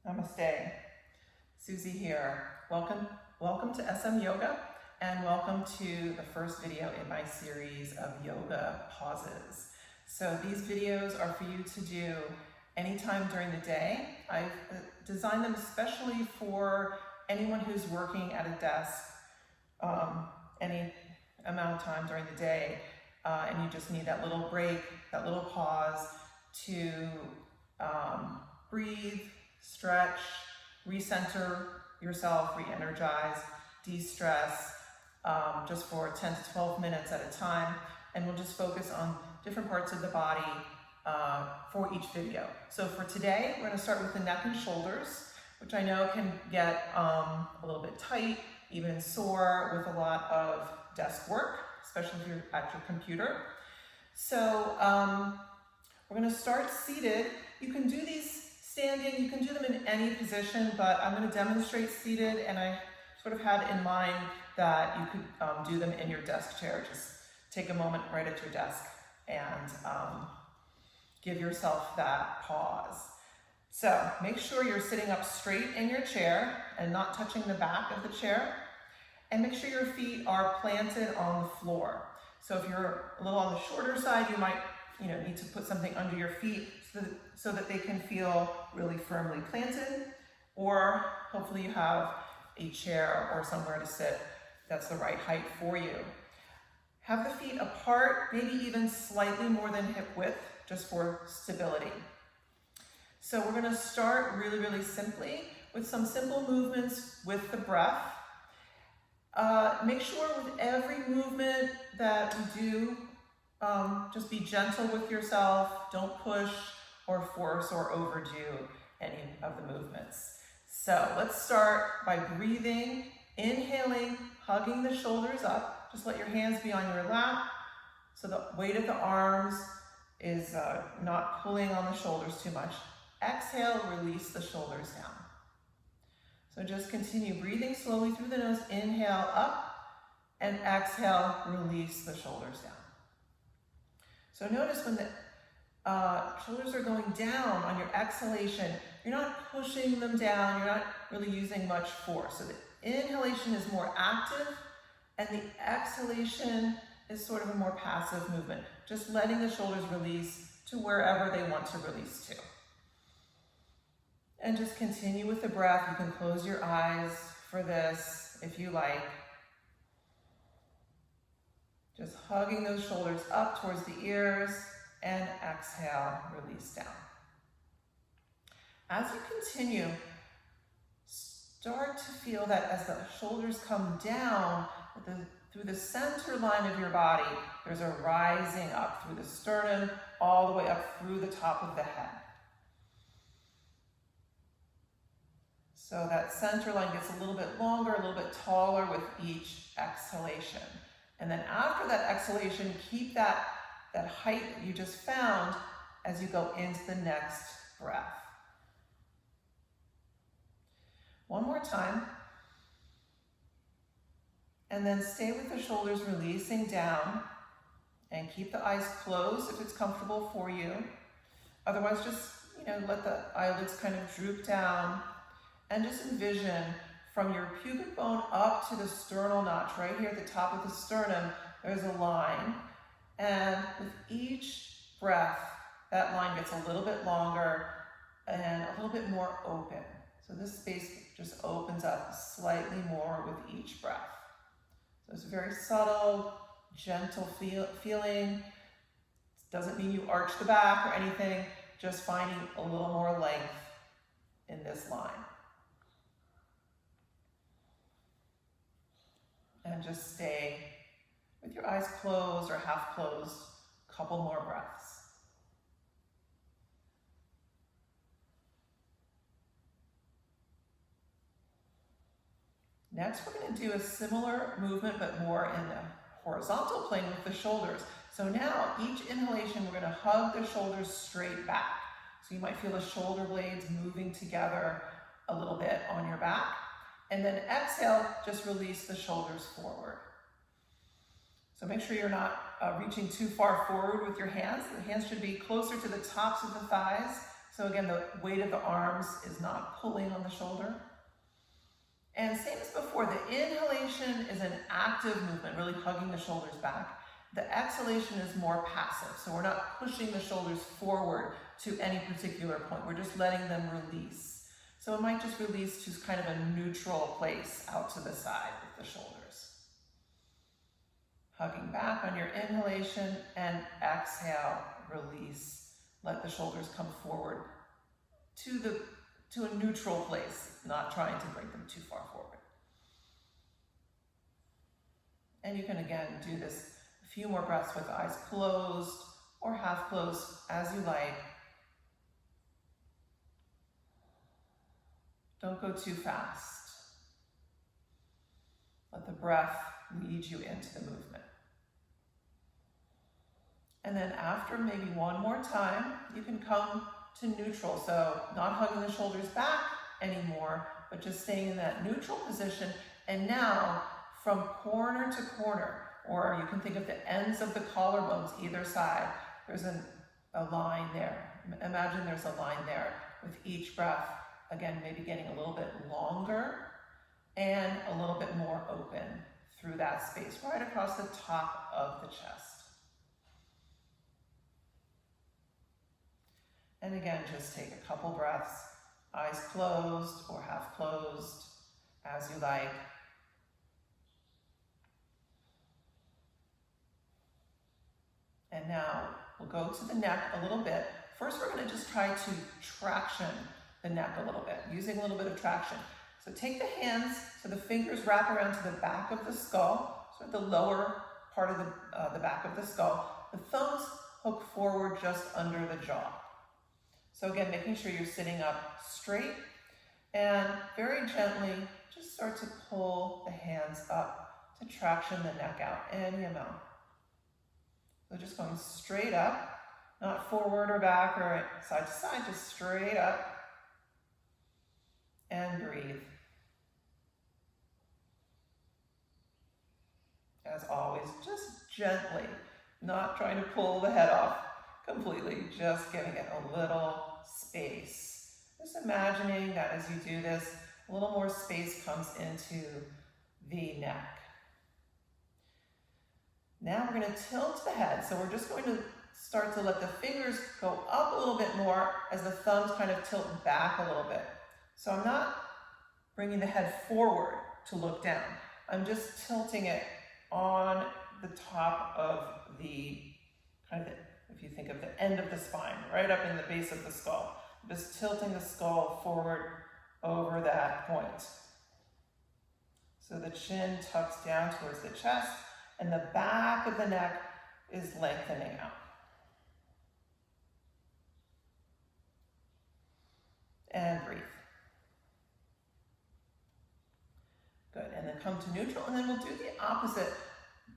Namaste. Susie here. Welcome to SM Yoga, and welcome to the first video in my series of yoga pauses. So these videos are for you to do anytime during the day. I've designed them especially for anyone who's working at a desk any amount of time during the day, and you just need that little break, that little pause to breathe, stretch, recenter yourself, re-energize, de-stress, just for 10 to 12 minutes at a time. And we'll just focus on different parts of the body for each video. So for today, we're going to start with the neck and shoulders, which I know can get a little bit tight, even sore with a lot of desk work, especially if you're at your computer. So we're going to start seated. You can do these standing, you can do them in any position, but I'm going to demonstrate seated, and I sort of had in mind that you could do them in your desk chair. Just take a moment right at your desk and give yourself that pause. So make sure you're sitting up straight in your chair and not touching the back of the chair, and make sure your feet are planted on the floor. So if you're a little on the shorter side, you might need to put something under your feet so that they can feel really firmly planted, or hopefully you have a chair or somewhere to sit that's the right height for you. Have the feet apart, maybe even slightly more than hip width, just for stability. So we're going to start really, really simply with some simple movements with the breath. Make sure with every movement that we do, just be gentle with yourself. Don't push or force or overdo any of the movements. So let's start by breathing, inhaling, hugging the shoulders up. Just let your hands be on your lap so the weight of the arms is not pulling on the shoulders too much. Exhale, release the shoulders down. So just continue breathing slowly through the nose. Inhale up, and exhale, release the shoulders down. So notice when the shoulders are going down on your exhalation, you're not pushing them down, you're not really using much force. So the inhalation is more active, and the exhalation is sort of a more passive movement, just letting the shoulders release to wherever they want to release to. And just continue with the breath. You can close your eyes for this if you like. Just hugging those shoulders up towards the ears, and exhale, release down. As you continue, start to feel that as the shoulders come down, through the center line of your body, there's a rising up through the sternum, all the way up through the top of the head. So that center line gets a little bit longer, a little bit taller with each exhalation. And then after that exhalation, keep that height that you just found as you go into the next breath. One more time. And then stay with the shoulders releasing down, and keep the eyes closed if it's comfortable for you. Otherwise, just let the eyelids kind of droop down, and just envision from your pubic bone up to the sternal notch, right here at the top of the sternum, there's a line. And with each breath, that line gets a little bit longer and a little bit more open. So this space just opens up slightly more with each breath. So it's a very subtle, gentle feeling. It doesn't mean you arch the back or anything, just finding a little more length in this line. And just stay with your eyes closed or half closed, a couple more breaths. Next, we're going to do a similar movement, but more in the horizontal plane with the shoulders. So now, each inhalation, we're going to hug the shoulders straight back. So you might feel the shoulder blades moving together a little bit on your back. And then exhale, just release the shoulders forward. So make sure you're not reaching too far forward with your hands. The hands should be closer to the tops of the thighs So again, the weight of the arms is not pulling on the shoulder. And same as before, the inhalation is an active movement, really hugging the shoulders back. The exhalation is more passive, so we're not pushing the shoulders forward to any particular point. We're just letting them release. So it might just release to kind of a neutral place out to the side with the shoulders. Hugging back on your inhalation and exhale, release. Let the shoulders come forward to a neutral place, not trying to bring them too far forward. And you can again do this a few more breaths with eyes closed or half closed as you like. Don't go too fast. Let the breath lead you into the movement. And then after maybe one more time, you can come to neutral. So not hugging the shoulders back anymore, but just staying in that neutral position. And now from corner to corner, or you can think of the ends of the collarbones either side, there's a line there. Imagine there's a line there with each breath. Again, maybe getting a little bit longer and a little bit more open through that space, right across the top of the chest. And again, just take a couple breaths, eyes closed or half closed, as you like. And now we'll go to the neck a little bit. First, we're going to just try to traction the neck a little bit, using a little bit of traction. So take the hands, so the fingers wrap around to the back of the skull, so at the lower part of the back of the skull. The thumbs hook forward just under the jaw. So again, making sure you're sitting up straight, and very gently just start to pull the hands up to traction the neck out any amount. So just going straight up, not forward or back or side to side, just straight up. And breathe. As always, just gently, not trying to pull the head off completely, just giving it a little space. Just imagining that as you do this, a little more space comes into the neck. Now we're going to tilt the head. So we're just going to start to let the fingers go up a little bit more as the thumbs kind of tilt back a little bit. So I'm not bringing the head forward to look down. I'm just tilting it on the top of the, kind of, if you think of the end of the spine, right up in the base of the skull. I'm just tilting the skull forward over that point. So the chin tucks down towards the chest, and the back of the neck is lengthening out. And breathe. Good, and then come to neutral, and then we'll do the opposite,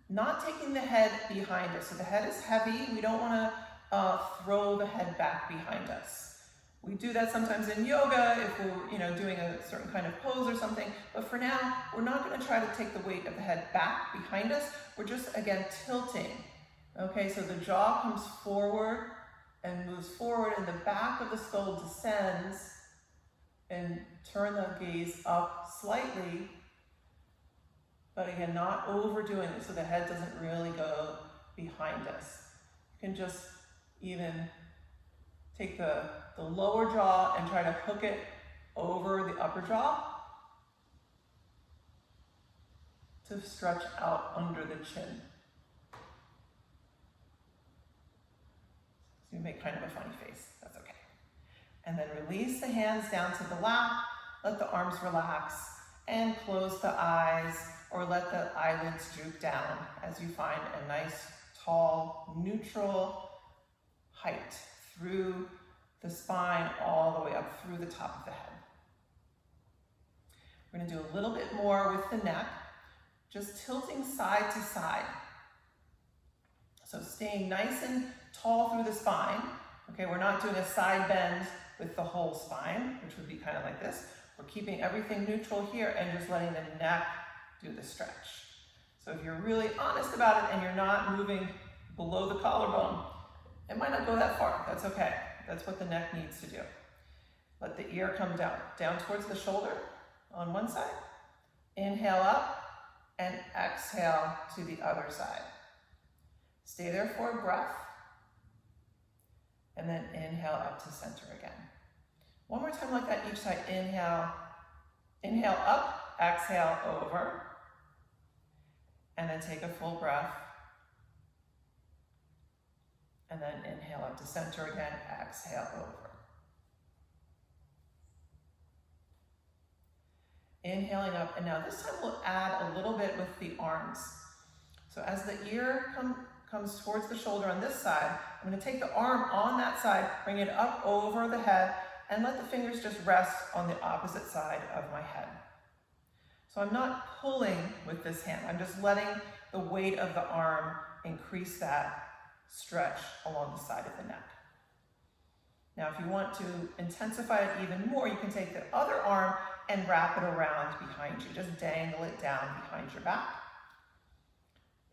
not taking the head behind us. So the head is heavy. We don't want to throw the head back behind us. We do that sometimes in yoga if we're doing a certain kind of pose or something, but for now, we're not going to try to take the weight of the head back behind us. We're just, again, tilting. Okay, so the jaw comes forward and moves forward, and the back of the skull descends, and turn the gaze up slightly. But again, not overdoing it so the head doesn't really go behind us. You can just even take the lower jaw and try to hook it over the upper jaw to stretch out under the chin. So you make kind of a funny face, that's okay. And then release the hands down to the lap, let the arms relax, and close the eyes, or let the eyelids droop down as you find a nice, tall, neutral height through the spine all the way up through the top of the head. We're going to do a little bit more with the neck, just tilting side to side. So staying nice and tall through the spine. Okay, we're not doing a side bend with the whole spine, which would be kind of like this. We're keeping everything neutral here and just letting the neck do the stretch. So if you're really honest about it and you're not moving below the collarbone, it might not go that far. That's okay. That's what the neck needs to do. Let the ear come down towards the shoulder on one side. Inhale up and exhale to the other side. Stay there for a breath. And then inhale up to center again. One more time like that each side. Inhale up, exhale over. And then take a full breath. And then inhale up to center again, exhale over. Inhaling up, and now this time we'll add a little bit with the arms. So as the ear comes towards the shoulder on this side, I'm going to take the arm on that side, bring it up over the head, and let the fingers just rest on the opposite side of my head. So I'm not pulling with this hand, I'm just letting the weight of the arm increase that stretch along the side of the neck. Now, if you want to intensify it even more, you can take the other arm and wrap it around behind you. Just dangle it down behind your back.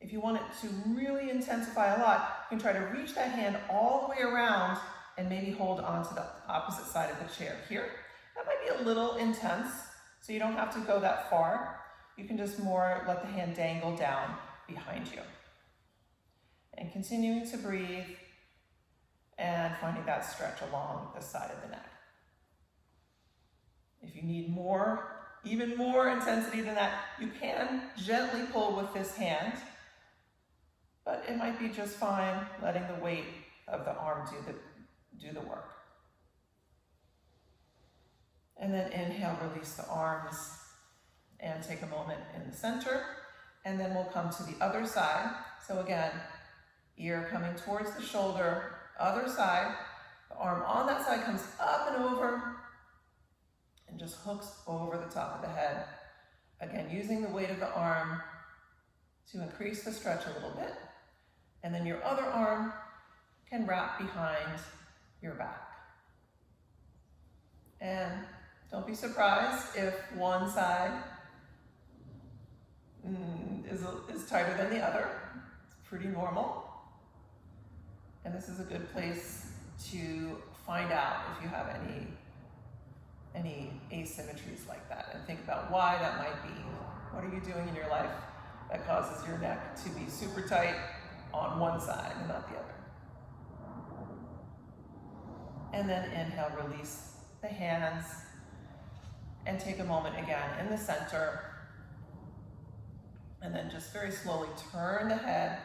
If you want it to really intensify a lot, you can try to reach that hand all the way around and maybe hold on to the opposite side of the chair here. That might be a little intense, so you don't have to go that far. You can just more let the hand dangle down behind you. And continuing to breathe and finding that stretch along the side of the neck. If you need even more intensity than that, you can gently pull with this hand, but it might be just fine letting the weight of the arm do the work. And then inhale, release the arms, and take a moment in the center, and then we'll come to the other side. So again, ear coming towards the shoulder, other side, the arm on that side comes up and over, and just hooks over the top of the head. Again, using the weight of the arm to increase the stretch a little bit. And then your other arm can wrap behind your back. And don't be surprised if one side is tighter than the other. It's pretty normal. And this is a good place to find out if you have any asymmetries like that, and think about why that might be. What are you doing in your life that causes your neck to be super tight on one side and not the other? And then inhale, release the hands, and take a moment again in the center. And then just very slowly turn the head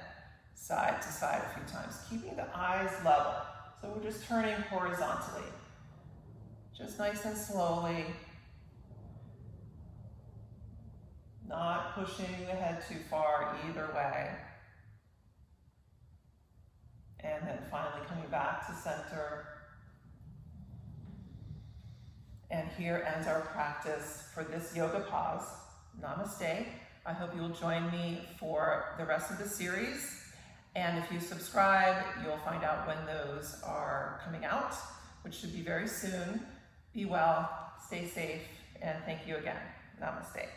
side to side a few times, keeping the eyes level. So we're just turning horizontally. Just nice and slowly. Not pushing the head too far either way. And then finally coming back to center. And here ends our practice for this yoga pause. Namaste. I hope you'll join me for the rest of the series. And if you subscribe, you'll find out when those are coming out, which should be very soon. Be well, stay safe, and thank you again. Namaste.